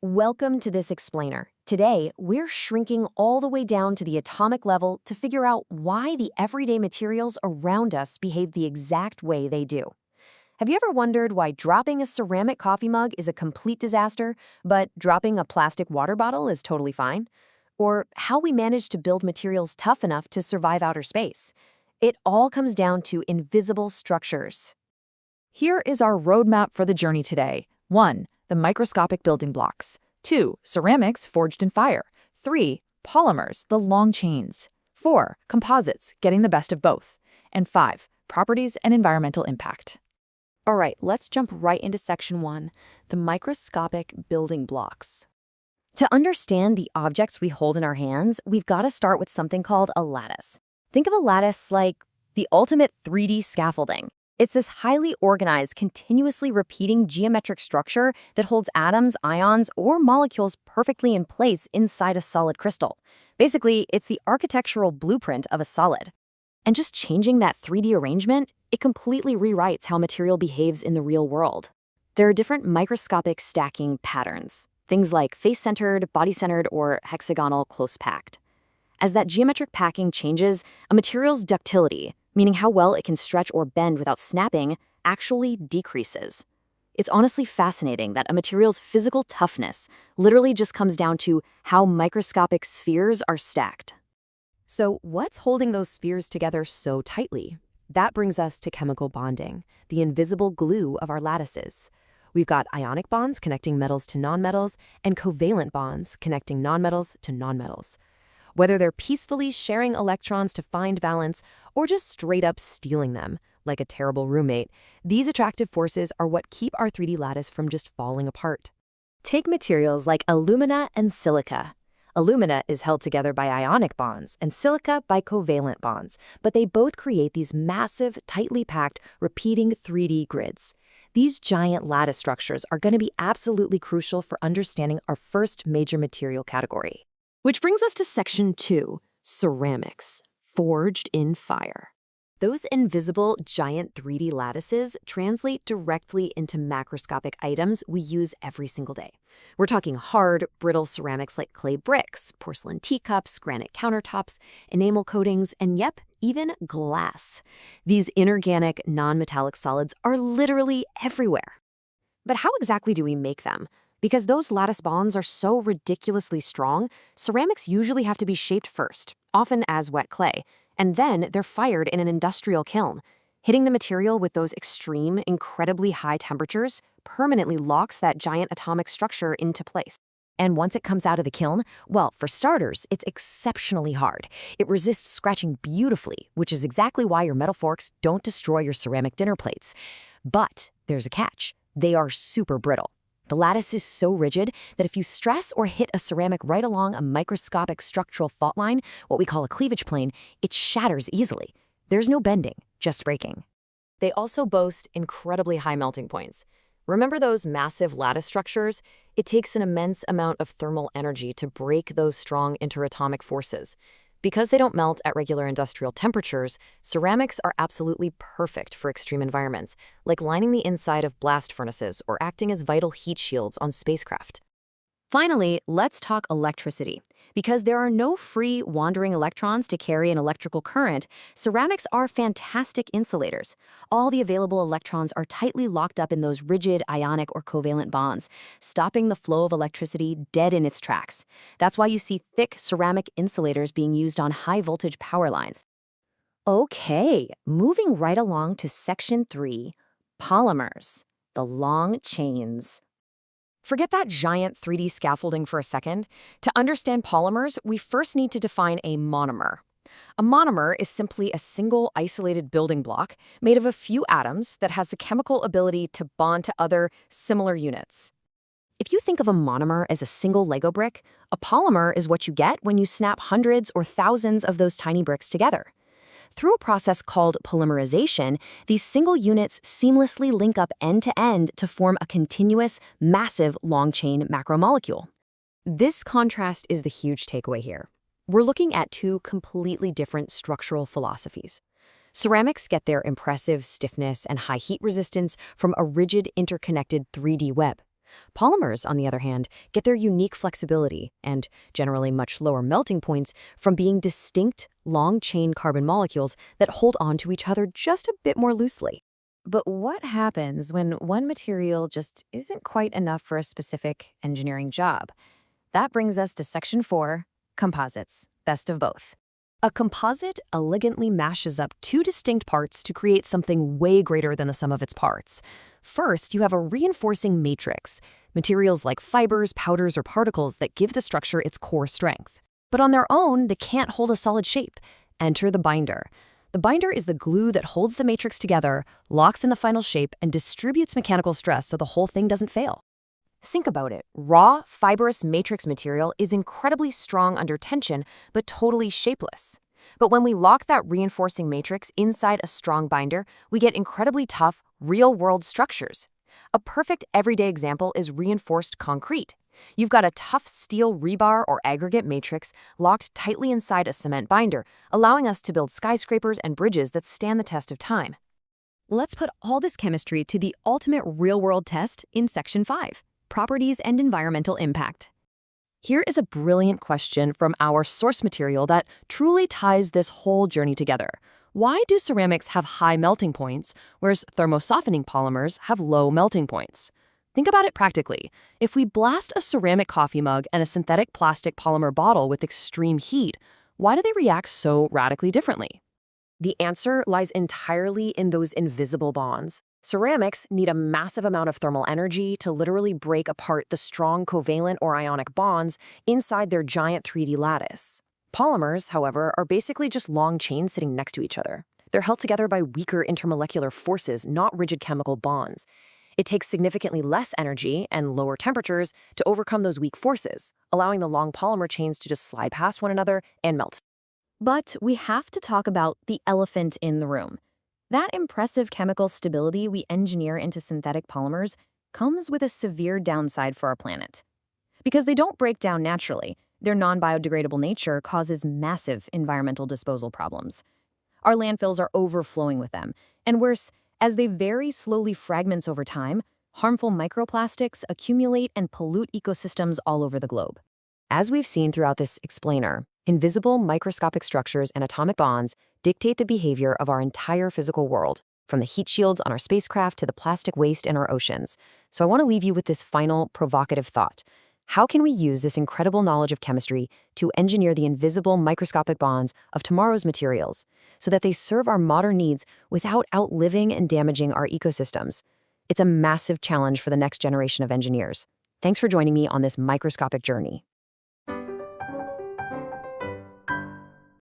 Welcome to this explainer. Today, we're shrinking all the way down to the atomic level to figure out why the everyday materials around us behave the exact way they do. Have you ever wondered why dropping a ceramic coffee mug is a complete disaster, but dropping a plastic water bottle is totally fine? Or how we manage to build materials tough enough to survive outer space? It all comes down to invisible structures. Here is our roadmap for the journey today. 1. The microscopic building blocks. 2. Ceramics forged in fire. 3. Polymers, the long chains. 4. Composites, getting the best of both. And 5. Properties and environmental impact. All right, let's jump right into section 1, the microscopic building blocks. To understand the objects we hold in our hands, we've got to start with something called a lattice. Think of a lattice like the ultimate 3D scaffolding. It's this highly organized, continuously repeating geometric structure that holds atoms, ions, or molecules perfectly in place inside a solid crystal. Basically, it's the architectural blueprint of a solid. And just changing that 3D arrangement, it completely rewrites how material behaves in the real world. There are different microscopic stacking patterns, things like face-centered, body-centered, or hexagonal close-packed. As that geometric packing changes, a material's ductility, meaning how well it can stretch or bend without snapping, actually decreases. It's honestly fascinating that a material's physical toughness literally just comes down to how microscopic spheres are stacked. So what's holding those spheres together so tightly? That brings us to chemical bonding, the invisible glue of our lattices. We've got ionic bonds connecting metals to nonmetals and covalent bonds connecting nonmetals to nonmetals. Whether they're peacefully sharing electrons to find valence or just straight up stealing them, like a terrible roommate, these attractive forces are what keep our 3D lattice from just falling apart. Take materials like alumina and silica. Alumina is held together by ionic bonds and silica by covalent bonds, but they both create these massive, tightly packed, repeating 3D grids. These giant lattice structures are going to be absolutely crucial for understanding our first major material category. Which brings us to section 2, ceramics, forged in fire. Those invisible, giant 3D lattices translate directly into macroscopic items we use every single day. We're talking hard, brittle ceramics like clay bricks, porcelain teacups, granite countertops, enamel coatings, and yep, even glass. These inorganic, non-metallic solids are literally everywhere. But how exactly do we make them? Because those lattice bonds are so ridiculously strong, ceramics usually have to be shaped first, often as wet clay, and then they're fired in an industrial kiln. Hitting the material with those extreme, incredibly high temperatures permanently locks that giant atomic structure into place. And once it comes out of the kiln, well, for starters, it's exceptionally hard. It resists scratching beautifully, which is exactly why your metal forks don't destroy your ceramic dinner plates. But there's a catch. They are super brittle. The lattice is so rigid that if you stress or hit a ceramic right along a microscopic structural fault line, what we call a cleavage plane, it shatters easily. There's no bending, just breaking. They also boast incredibly high melting points. Remember those massive lattice structures? It takes an immense amount of thermal energy to break those strong interatomic forces. Because they don't melt at regular industrial temperatures, ceramics are absolutely perfect for extreme environments, like lining the inside of blast furnaces or acting as vital heat shields on spacecraft. Finally, let's talk electricity. Because there are no free wandering electrons to carry an electrical current, ceramics are fantastic insulators. All the available electrons are tightly locked up in those rigid ionic or covalent bonds, stopping the flow of electricity dead in its tracks. That's why you see thick ceramic insulators being used on high-voltage power lines. Okay, moving right along to section 3, polymers, the long chains. Forget that giant 3D scaffolding for a second. To understand polymers, we first need to define a monomer. A monomer is simply a single isolated building block made of a few atoms that has the chemical ability to bond to other similar units. If you think of a monomer as a single Lego brick, a polymer is what you get when you snap hundreds or thousands of those tiny bricks together. Through a process called polymerization, these single units seamlessly link up end-to-end to form a continuous, massive, long-chain macromolecule. This contrast is the huge takeaway here. We're looking at two completely different structural philosophies. Ceramics get their impressive stiffness and high heat resistance from a rigid, interconnected 3D web. Polymers, on the other hand, get their unique flexibility and generally much lower melting points from being distinct, long-chain carbon molecules that hold on to each other just a bit more loosely. But what happens when one material just isn't quite enough for a specific engineering job? That brings us to Section 4, Composites, best of both. A composite elegantly mashes up two distinct parts to create something way greater than the sum of its parts. First, you have a reinforcing matrix, materials like fibers, powders, or particles that give the structure its core strength. But on their own, they can't hold a solid shape. Enter the binder. The binder is the glue that holds the matrix together, locks in the final shape, and distributes mechanical stress so the whole thing doesn't fail. Think about it. Raw, fibrous matrix material is incredibly strong under tension, but totally shapeless. But when we lock that reinforcing matrix inside a strong binder, we get incredibly tough, real-world structures. A perfect everyday example is reinforced concrete. You've got a tough steel rebar or aggregate matrix locked tightly inside a cement binder, allowing us to build skyscrapers and bridges that stand the test of time. Let's put all this chemistry to the ultimate real-world test in Section 5. Properties and environmental impact. Here is a brilliant question from our source material that truly ties this whole journey together. Why do ceramics have high melting points, whereas thermosoftening polymers have low melting points? Think about it practically. If we blast a ceramic coffee mug and a synthetic plastic polymer bottle with extreme heat, why do they react so radically differently? The answer lies entirely in those invisible bonds. Ceramics need a massive amount of thermal energy to literally break apart the strong covalent or ionic bonds inside their giant 3D lattice. Polymers, however, are basically just long chains sitting next to each other. They're held together by weaker intermolecular forces, not rigid chemical bonds. It takes significantly less energy and lower temperatures to overcome those weak forces, allowing the long polymer chains to just slide past one another and melt. But we have to talk about the elephant in the room. That impressive chemical stability we engineer into synthetic polymers comes with a severe downside for our planet. Because they don't break down naturally, their non-biodegradable nature causes massive environmental disposal problems. Our landfills are overflowing with them, and worse, as they very slowly fragments over time, harmful microplastics accumulate and pollute ecosystems all over the globe. As we've seen throughout this explainer, invisible microscopic structures and atomic bonds dictate the behavior of our entire physical world, from the heat shields on our spacecraft to the plastic waste in our oceans. So I want to leave you with this final provocative thought. How can we use this incredible knowledge of chemistry to engineer the invisible microscopic bonds of tomorrow's materials so that they serve our modern needs without outliving and damaging our ecosystems? It's a massive challenge for the next generation of engineers. Thanks for joining me on this microscopic journey.